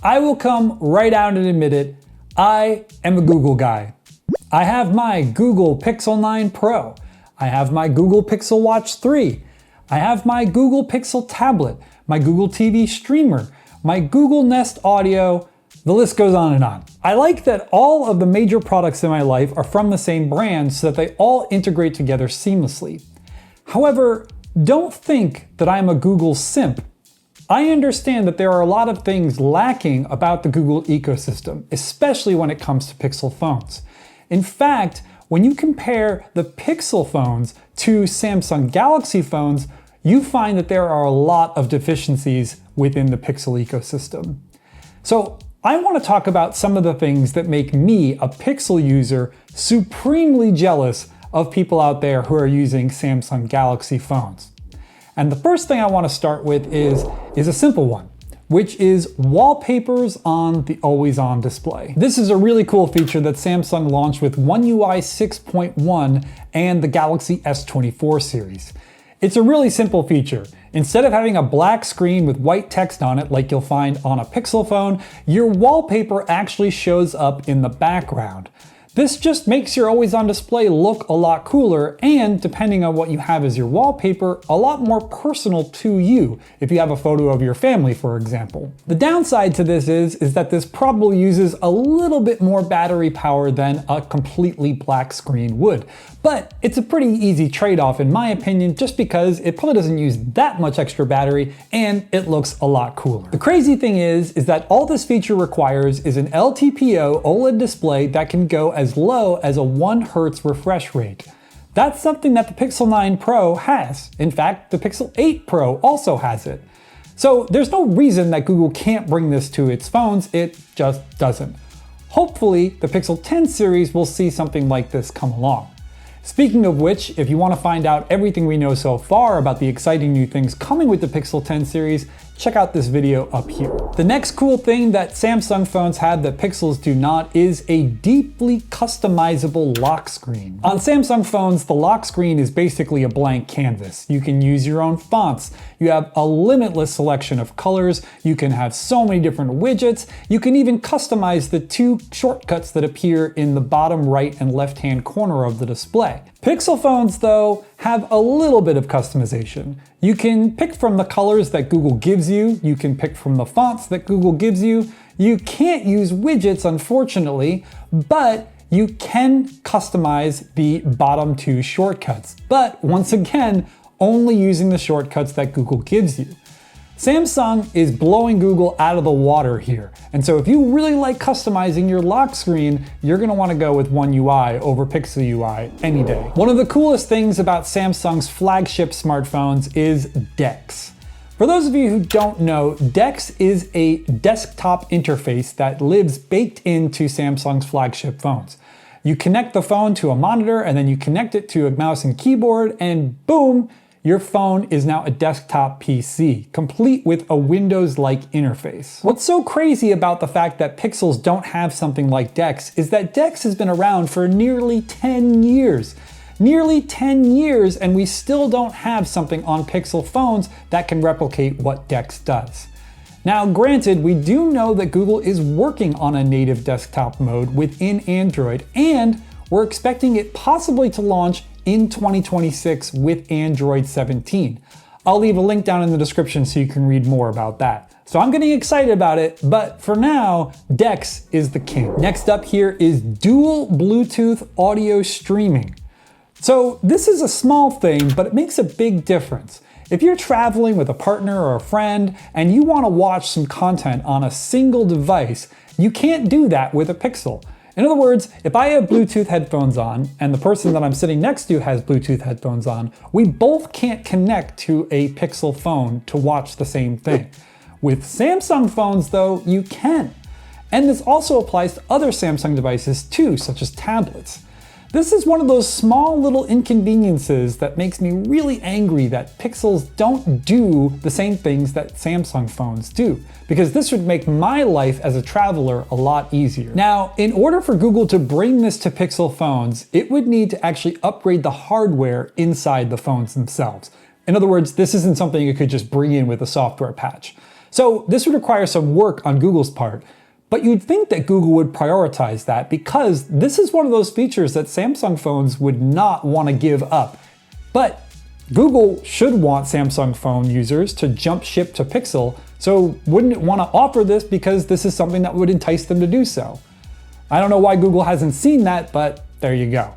I will come right out and admit it, I am a Google guy. I have my Google Pixel 9 Pro. I have my Google Pixel Watch 3. I have my Google Pixel tablet, my Google TV streamer, my Google Nest Audio. The list goes on and on. I like that all of the major products in my life are from the same brand so that they all integrate together seamlessly. However, don't think that I'm a Google simp. I understand that there are a lot of things lacking about the Google ecosystem, especially when it comes to Pixel phones. In fact, when you compare the Pixel phones to Samsung Galaxy phones, you find that there are a lot of deficiencies within the Pixel ecosystem. So I want to talk about some of the things that make me, a Pixel user, supremely jealous of people out there who are using Samsung Galaxy phones. And the first thing I want to start with is a simple one, which is wallpapers on the always-on display. This is a really cool feature that Samsung launched with One UI 6.1 and the Galaxy S24 series. It's a really simple feature. Instead of having a black screen with white text on it like you'll find on a Pixel phone, your wallpaper actually shows up in the background. This just makes your always-on display look a lot cooler and, depending on what you have as your wallpaper, a lot more personal to you, if you have a photo of your family, for example. The downside to this is that this probably uses a little bit more battery power than a completely black screen would. But it's a pretty easy trade-off in my opinion, just because it probably doesn't use that much extra battery and it looks a lot cooler. The crazy thing is that all this feature requires is an LTPO OLED display that can go as low as a 1 Hz refresh rate. That's something that the Pixel 9 Pro has. In fact, the Pixel 8 Pro also has it. So there's no reason that Google can't bring this to its phones, it just doesn't. Hopefully, the Pixel 10 series will see something like this come along. Speaking of which, if you want to find out everything we know so far about the exciting new things coming with the Pixel 10 series, check out this video up here. The next cool thing that Samsung phones have that Pixels do not is a deeply customizable lock screen. On Samsung phones, the lock screen is basically a blank canvas. You can use your own fonts. You have a limitless selection of colors. You can have so many different widgets. You can even customize the 2 shortcuts that appear in the bottom right and left-hand corner of the display. Pixel phones, though, have a little bit of customization. You can pick from the colors that Google gives you. You can pick from the fonts that Google gives you. You can't use widgets, unfortunately, but you can customize the bottom 2 shortcuts. But once again, only using the shortcuts that Google gives you. Samsung is blowing Google out of the water here. And so if you really like customizing your lock screen, you're gonna wanna go with One UI over Pixel UI any day. One of the coolest things about Samsung's flagship smartphones is DeX. For those of you who don't know, DeX is a desktop interface that lives baked into Samsung's flagship phones. You connect the phone to a monitor and then you connect it to a mouse and keyboard and boom, your phone is now a desktop PC, complete with a Windows-like interface. What's so crazy about the fact that Pixels don't have something like DeX is that DeX has been around for nearly 10 years. Nearly 10 years, and we still don't have something on Pixel phones that can replicate what DeX does. Now, granted, we do know that Google is working on a native desktop mode within Android, and we're expecting it possibly to launch in 2026 with Android 17. I'll leave a link down in the description so you can read more about that. So I'm getting excited about it, but for now, DeX is the king. Next up here is dual Bluetooth audio streaming. So this is a small thing, but it makes a big difference. If you're traveling with a partner or a friend and you want to watch some content on a single device, you can't do that with a Pixel. In other words, if I have Bluetooth headphones on and the person that I'm sitting next to has Bluetooth headphones on, we both can't connect to a Pixel phone to watch the same thing. With Samsung phones though, you can. And this also applies to other Samsung devices too, such as tablets. This is one of those small little inconveniences that makes me really angry that Pixels don't do the same things that Samsung phones do, because this would make my life as a traveler a lot easier. Now, in order for Google to bring this to Pixel phones, it would need to actually upgrade the hardware inside the phones themselves. In other words, this isn't something you could just bring in with a software patch. So this would require some work on Google's part. But you'd think that Google would prioritize that because this is one of those features that Samsung phones would not want to give up. But Google should want Samsung phone users to jump ship to Pixel, so wouldn't it want to offer this because this is something that would entice them to do so? I don't know why Google hasn't seen that, but there you go.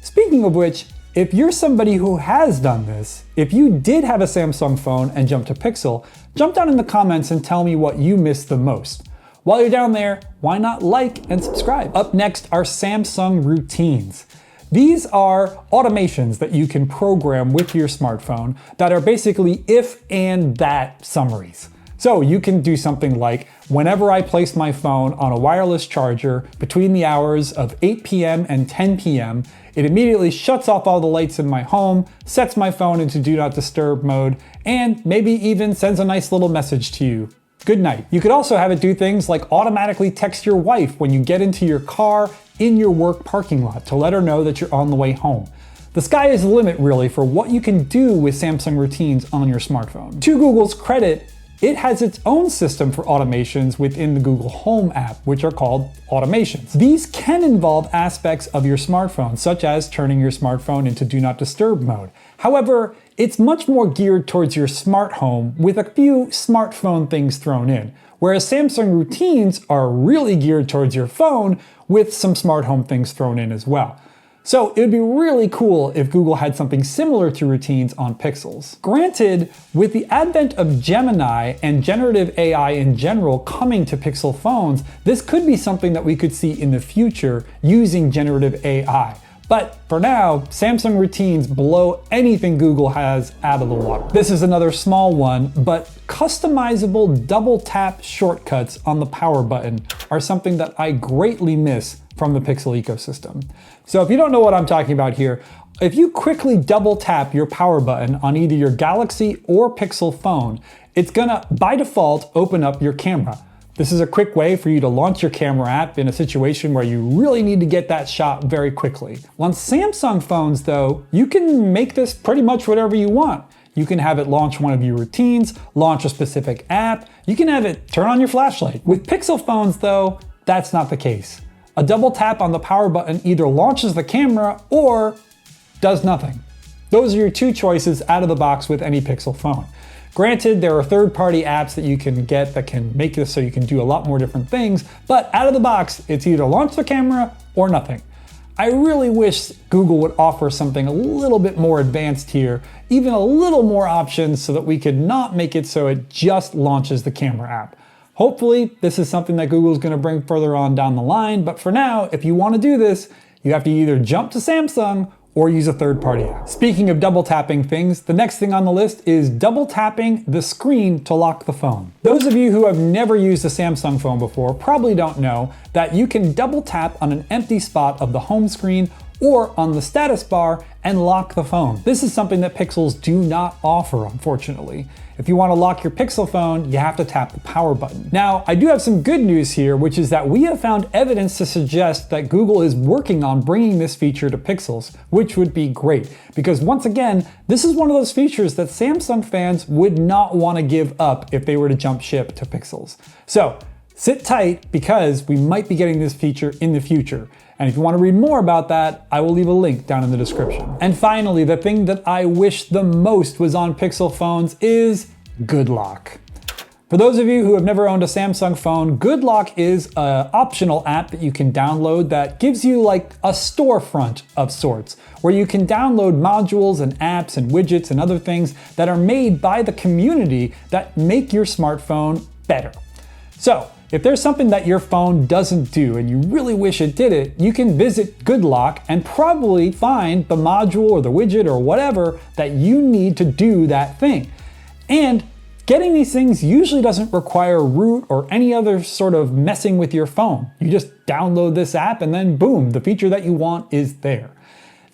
Speaking of which, if you're somebody who has done this, if you did have a Samsung phone and jumped to Pixel, jump down in the comments and tell me what you missed the most. While you're down there, why not like and subscribe? Up next are Samsung routines. These are automations that you can program with your smartphone that are basically if and that summaries. So you can do something like, whenever I place my phone on a wireless charger between the hours of 8 p.m. and 10 p.m., it immediately shuts off all the lights in my home, sets my phone into do not disturb mode, and maybe even sends a nice little message to you. Good night. You could also have it do things like automatically text your wife when you get into your car in your work parking lot to let her know that you're on the way home. The sky is the limit really for what you can do with Samsung routines on your smartphone. To Google's credit, it has its own system for automations within the Google Home app, which are called automations. These can involve aspects of your smartphone, such as turning your smartphone into do not disturb mode. However, it's much more geared towards your smart home with a few smartphone things thrown in, whereas Samsung routines are really geared towards your phone with some smart home things thrown in as well. So it would be really cool if Google had something similar to routines on Pixels. Granted, with the advent of Gemini and generative AI in general coming to Pixel phones, this could be something that we could see in the future using generative AI. But for now, Samsung routines blow anything Google has out of the water. This is another small one, but customizable double tap shortcuts on the power button are something that I greatly miss from the Pixel ecosystem. So if you don't know what I'm talking about here, if you quickly double tap your power button on either your Galaxy or Pixel phone, it's gonna, by default, open up your camera. This is a quick way for you to launch your camera app in a situation where you really need to get that shot very quickly. On Samsung phones though, you can make this pretty much whatever you want. You can have it launch one of your routines, launch a specific app, you can have it turn on your flashlight. With Pixel phones though, that's not the case. A double tap on the power button either launches the camera or does nothing. Those are your two choices out of the box with any Pixel phone. Granted, there are third-party apps that you can get that can make this so you can do a lot more different things, but out of the box, it's either launch the camera or nothing. I really wish Google would offer something a little bit more advanced here, even a little more options so that we could not make it so it just launches the camera app. Hopefully, this is something that Google is going to bring further on down the line, but for now, if you want to do this, you have to either jump to Samsung or use a third-party app. Speaking of double tapping things, the next thing on the list is double tapping the screen to lock the phone. Those of you who have never used a Samsung phone before probably don't know that you can double tap on an empty spot of the home screen or on the status bar and lock the phone. This is something that Pixels do not offer, unfortunately. If you want to lock your Pixel phone, you have to tap the power button. Now, I do have some good news here, which is that we have found evidence to suggest that Google is working on bringing this feature to Pixels, which would be great. Because once again, this is one of those features that Samsung fans would not want to give up if they were to jump ship to Pixels. So, sit tight because we might be getting this feature in the future. And if you want to read more about that, I will leave a link down in the description. And finally, the thing that I wish the most was on Pixel phones is Good Lock. For those of you who have never owned a Samsung phone, Good Lock is an optional app that you can download that gives you like a storefront of sorts, where you can download modules and apps and widgets and other things that are made by the community that make your smartphone better. So, if there's something that your phone doesn't do and you really wish it did it, you can visit Good Lock and probably find the module or the widget or whatever that you need to do that thing. And getting these things usually doesn't require root or any other sort of messing with your phone. You just download this app and then boom, the feature that you want is there.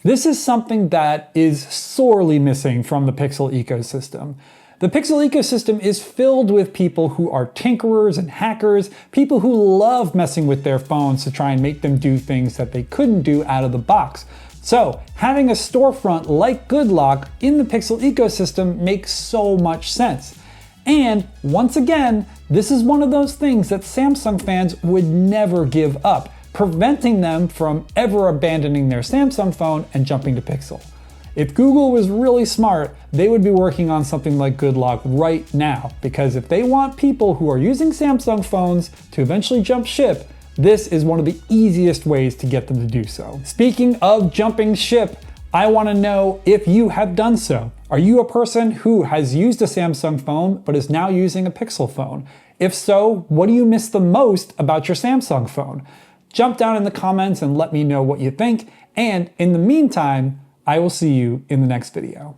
This is something that is sorely missing from the Pixel ecosystem. The Pixel ecosystem is filled with people who are tinkerers and hackers, people who love messing with their phones to try and make them do things that they couldn't do out of the box. So, having a storefront like Good Lock in the Pixel ecosystem makes so much sense. And once again, this is one of those things that Samsung fans would never give up, preventing them from ever abandoning their Samsung phone and jumping to Pixel. If Google was really smart, they would be working on something like Good Lock right now, because if they want people who are using Samsung phones to eventually jump ship, this is one of the easiest ways to get them to do so. Speaking of jumping ship, I want to know if you have done so. Are you a person who has used a Samsung phone but is now using a Pixel phone? If so, what do you miss the most about your Samsung phone? Jump down in the comments and let me know what you think. And in the meantime, I will see you in the next video.